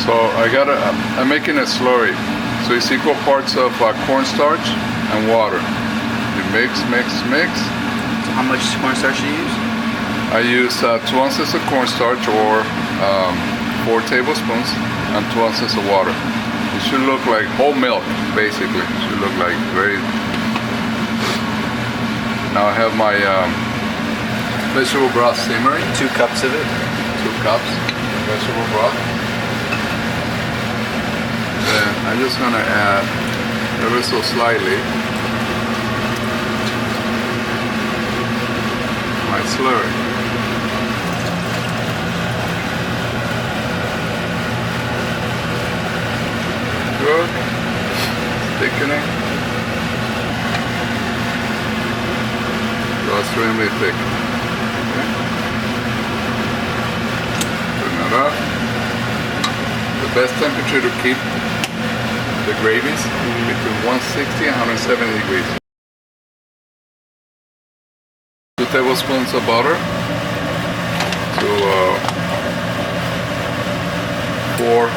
So I'm making a slurry. So it's equal parts of cornstarch and water. You mix. So how much cornstarch do you use? I use 2 ounces of cornstarch or 4 tablespoons and 2 ounces of water. It should look like whole milk, basically. It should look like very... Now I have my vegetable broth simmering. 2 cups of it. 2 cups of vegetable broth. Then I'm just gonna add ever so slightly my slurry. Good. Thickening. So extremely thick. Okay. Turn that up. The best temperature to keep the gravies between 160 and 170 degrees. 2 tablespoons of butter to 4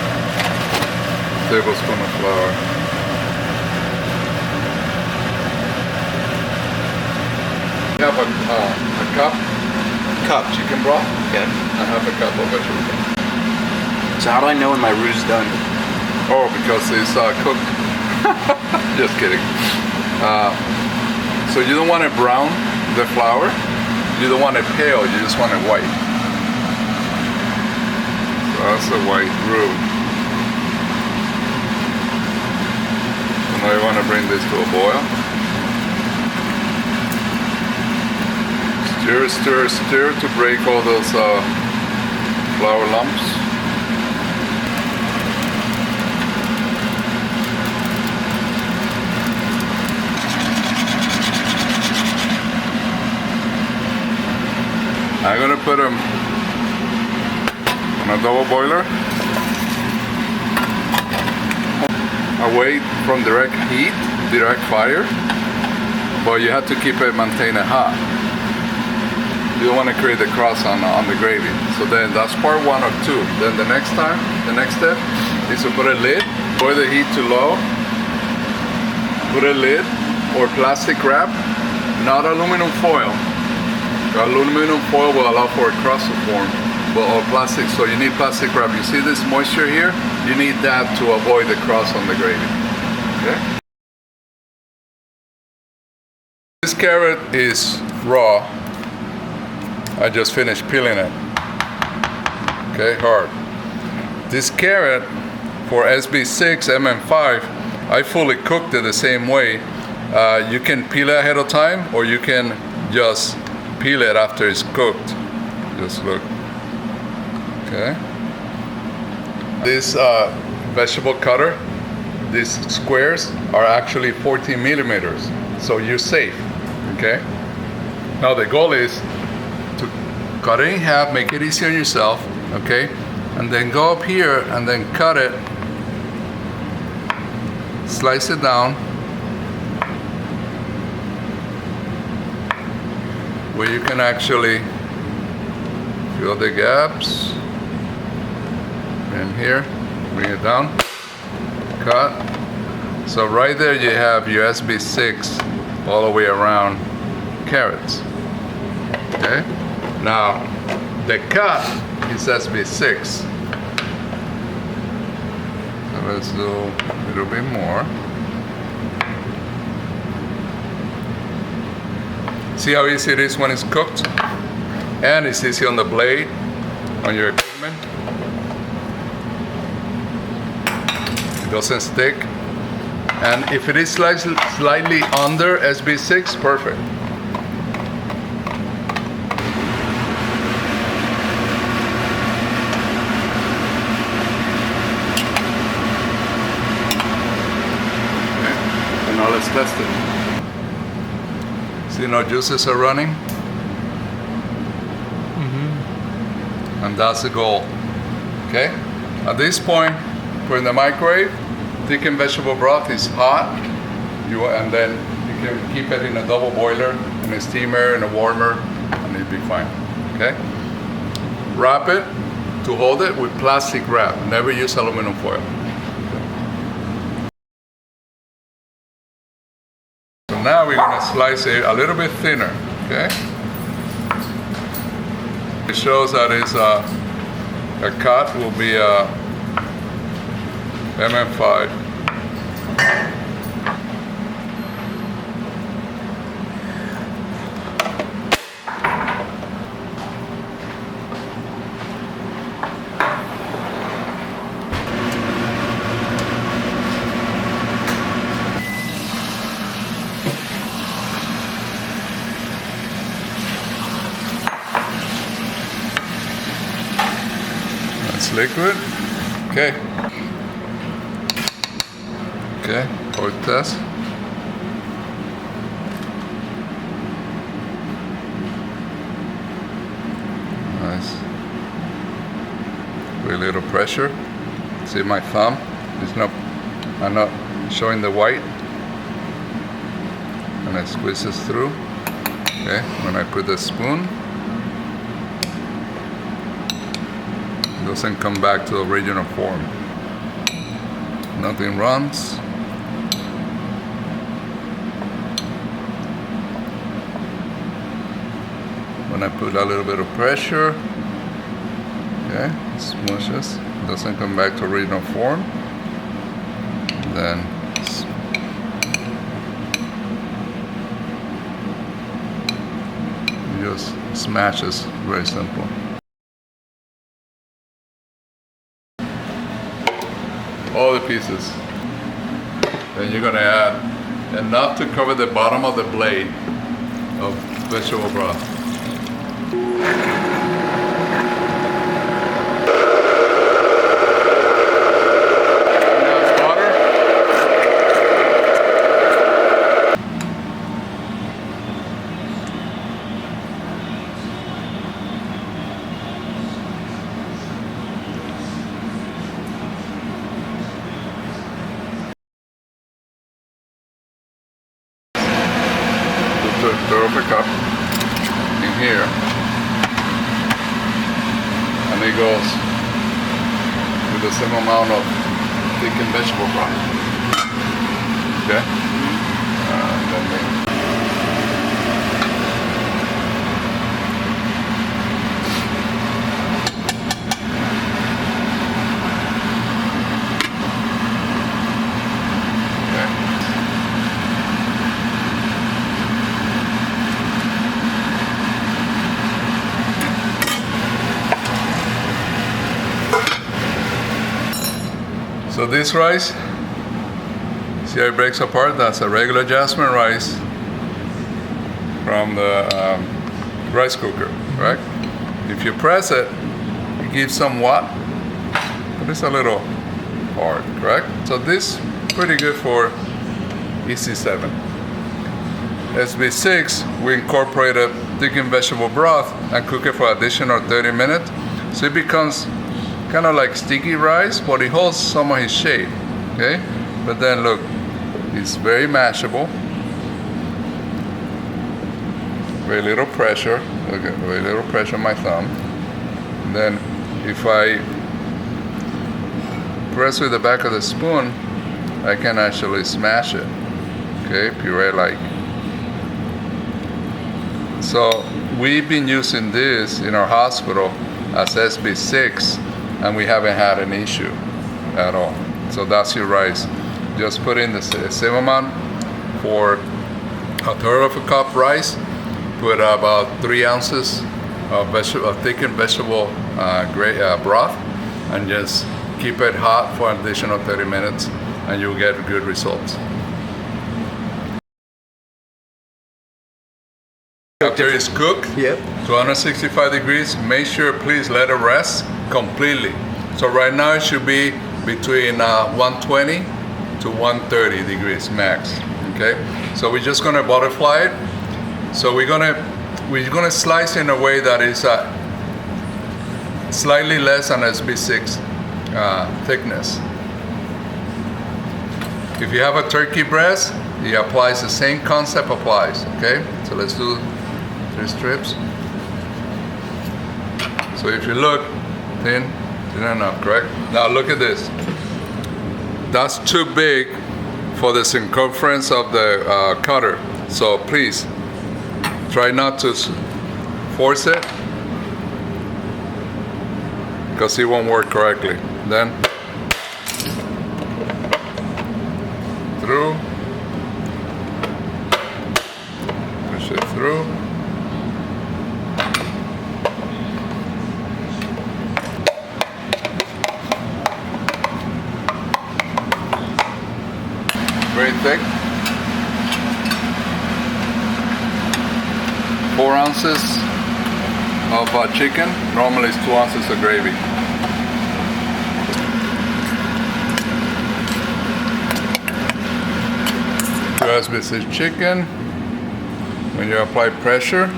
tablespoons of flour. You have a cup chicken broth, Okay. and half a cup of vegetable broth. So how do I know when my roux's done? Oh, because it's cooked. Just kidding. So you don't want it brown, the flour. You don't want it pale, you just want it white. So that's a white roux. So now you want to bring this to a boil. Stir to break all those flour lumps. I'm gonna put them on a double boiler, away from direct heat, direct fire, but you have to keep it maintained hot. You don't want to create the crust on the gravy. So then that's part 1 of 2. Then the next step is to put a lid, boil the heat to low, put a lid or plastic wrap, not aluminum foil. Aluminum foil will allow for a crust to form, or plastic, so you need plastic wrap. You see this moisture here? You need that to avoid the crust on the gravy. Okay? This carrot is raw. I just finished peeling it. Okay, hard. This carrot for SB6, MM5, I fully cooked it the same way. You can peel it ahead of time, or you can just peel it after it's cooked. Just look. Okay. This vegetable cutter, these squares are actually 14 millimeters, so you're safe. Okay. Now the goal is to cut it in half, make it easy on yourself. Okay, and then go up here and then cut it, slice it down where you can actually fill the gaps. And here, bring it down, cut. So right there you have your SB6 all the way around carrots. Okay, now the cut is SB6. So let's do a little bit more. See how easy it is when it's cooked? And it's easy on the blade, on your equipment. It doesn't stick. And if it is slightly under SB6, perfect. Okay. And now let's test it. See, no juices are running. And that's the goal. Okay? At this point, put in the microwave. Thickened vegetable broth is hot. And then you can keep it in a double boiler, in a steamer, in a warmer, and it'll be fine. Okay? Wrap it to hold it with plastic wrap. Never use aluminum foil. So now we're gonna slice it a little bit thinner, okay? It shows that it's a cut will be a MM5. It's liquid. Okay. Okay, pour test. Nice. With a little pressure. See my thumb? I'm not showing the white. And it squeezes through. Okay, when I put the spoon, it doesn't come back to the original form. Nothing runs. When I put a little bit of pressure, okay, it smushes, doesn't come back to original form. Then it just smashes, very simple. All the pieces. Then you're gonna add enough to cover the bottom of the blade of vegetable broth. Stir up a cup in here, and it goes with the same amount of thickened vegetable broth. Okay? So this rice, see how it breaks apart? That's a regular Jasmine rice from the rice cooker, right? If you press it, it gives some watt, but it's a little hard, correct? So this pretty good for EC7. SB6, we incorporated thickened vegetable broth and cook it for additional 30 minutes. So it becomes kind of like sticky rice, but it holds some of his shape, okay? But then look, it's very mashable. Very little pressure, okay, very little pressure on my thumb. And then if I press with the back of the spoon, I can actually smash it, okay, puree-like. So we've been using this in our hospital as SB6, and we haven't had an issue at all. So that's your rice. Just put in the same amount for a third of a cup rice. Put about 3 ounces of thickened vegetable broth, and just keep it hot for an additional 30 minutes, and you'll get good results. After it's cooked, Yep. 265 degrees, make sure please let it rest completely. So right now it should be between 120 to 130 degrees max. Okay, so we're just gonna butterfly it. So we're gonna slice in a way that is slightly less than SB6 thickness. If you have a turkey breast, it applies the same concept applies. Okay, so let's do 3 strips. So if you look thin, Thin enough, correct? Now look at this. That's too big for the circumference of the cutter. So please, try not to force it, because it won't work correctly. Then through, push it through. Very thick. 4 ounces of chicken. Normally it's 2 ounces of gravy. IDDSI chicken. When you apply pressure,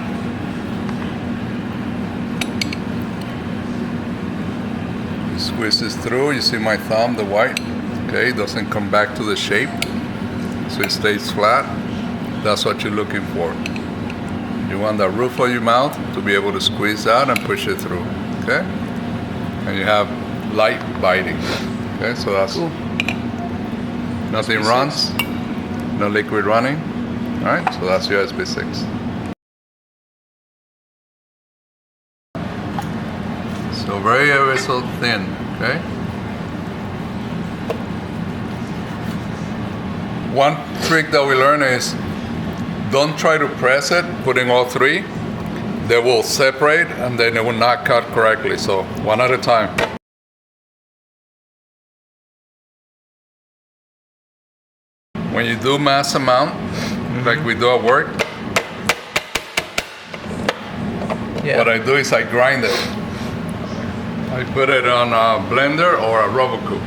it squeezes through. You see my thumb, the white. Okay, it doesn't come back to the shape, so it stays flat. That's what you're looking for. You want the roof of your mouth to be able to squeeze out and push it through. Okay, and you have light biting. Okay, so that's cool. Nothing runs. No liquid running. All right, so that's USB 6. So very ever so thin, okay? One trick that we learn is don't try to press it, putting all 3. They will separate and then it will not cut correctly. So one at a time. When you do mass amount, like we do at work, what I do is I grind it. I put it on a blender or a Robocoupe.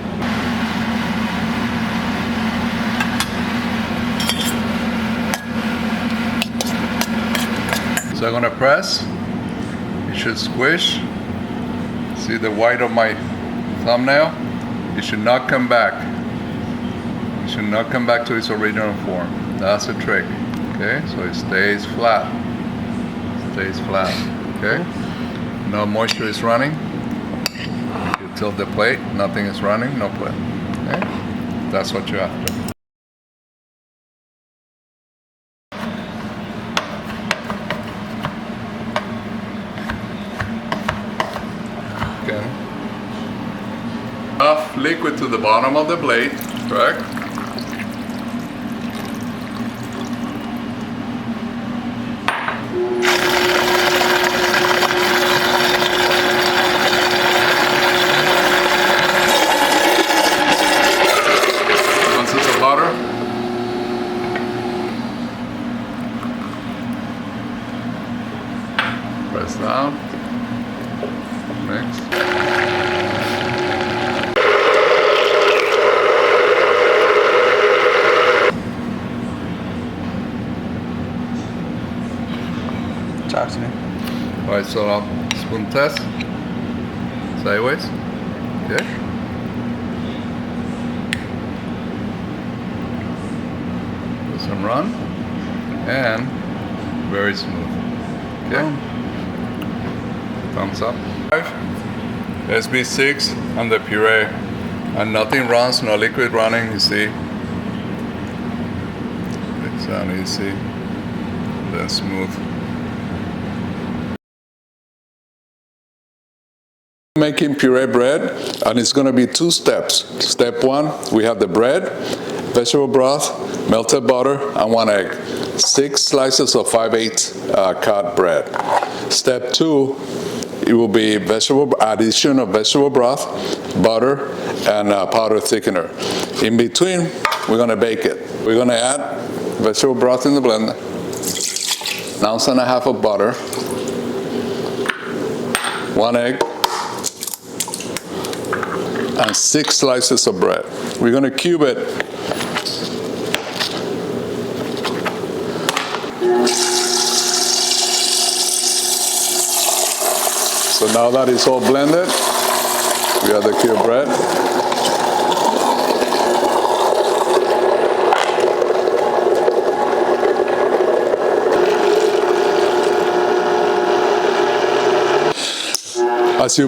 So I'm gonna press. It should squish. See the white of my thumbnail? It should not come back. It should not come back to its original form. That's the trick. Okay, so it stays flat. Stays flat. Okay? No moisture is running. If you tilt the plate, nothing is running, no plate. Okay? That's what you're after. Okay. Enough liquid to the bottom of the blade, correct? Press down, mix. Talk to me. Alright, so now spoon test. Sideways. Okay. Do some run. And very smooth. Okay. Thumbs up. 5, SB6 and the puree, and nothing runs, no liquid running. You see, it's easy, then smooth. Making puree bread, and it's going to be 2 steps. Step 1, we have the bread, vegetable broth, melted butter, and 1 egg. 6 slices of 5/8 cut bread. Step 2, it will be addition of vegetable broth, butter, and powder thickener. In between, we're going to bake it. We're going to add vegetable broth in the blender, 1.5 ounces of butter, 1 egg, and 6 slices of bread. We're going to cube it. So now that it's all blended, we have the cubed bread. As you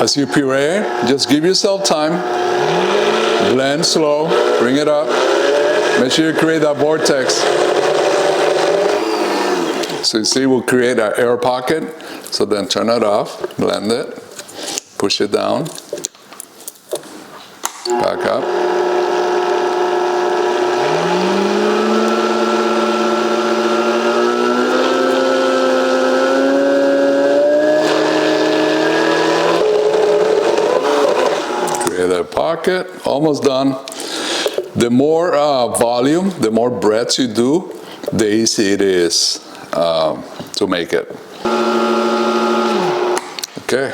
As you puree, just give yourself time. Blend slow, bring it up. Make sure you create that vortex. So you see, we'll create an air pocket. So then turn it off, blend it, push it down, back up. Create a pocket, almost done. The more volume, the more breaths you do, the easier it is to make it. Okay,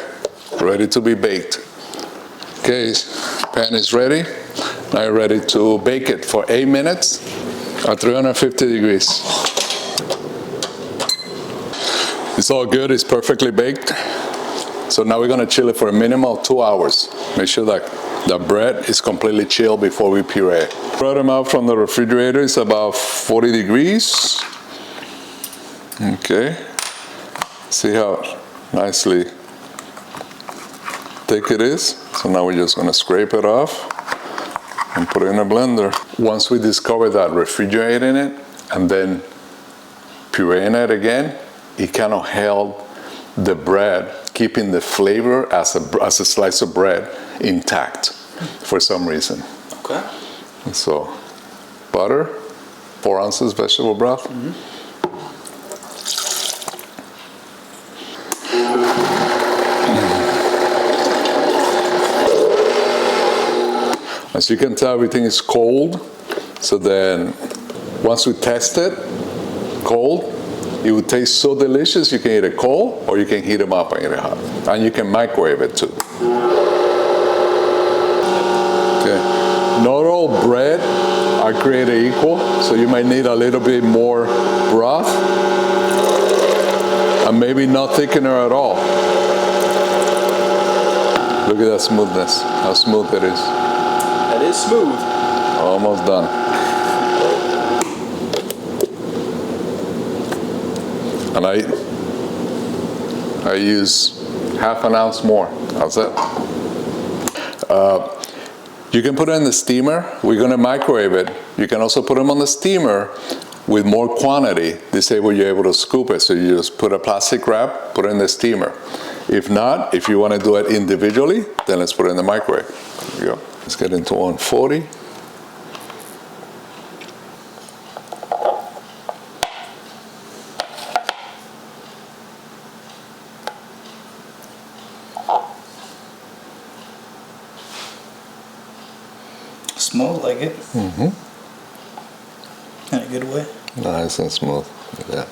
ready to be baked. Okay, pan is ready. Now you're ready to bake it for 8 minutes at 350 degrees. It's all good, it's perfectly baked. So now we're gonna chill it for a minimum of 2 hours. Make sure that the bread is completely chilled before we puree. Brought them out from the refrigerator, it's about 40 degrees. Okay, see how nicely thick it is. So now we're just gonna scrape it off and put it in a blender. Once we discover that refrigerating it and then pureeing it again, it kind of held the bread, keeping the flavor as a slice of bread intact for some reason. Okay. And so, butter, 4 ounces vegetable broth. As you can tell, everything is cold. So then, once we test it, cold, it would taste so delicious. You can eat it cold, or you can heat them up and eat it hot. And you can microwave it too. Okay. Not all bread are created equal, so you might need a little bit more broth, and maybe not thickener at all. Look at that smoothness, how smooth it is. That is smooth. Almost done. And I use half an ounce more. That's it. You can put it in the steamer. We're going to microwave it. You can also put them on the steamer with more quantity. This way you're able to scoop it. So you just put a plastic wrap, put it in the steamer. If not, if you want to do it individually, then let's put it in the microwave. There you go. Let's get into 140. Smooth like it. In a good way. Nice and smooth. Look at that.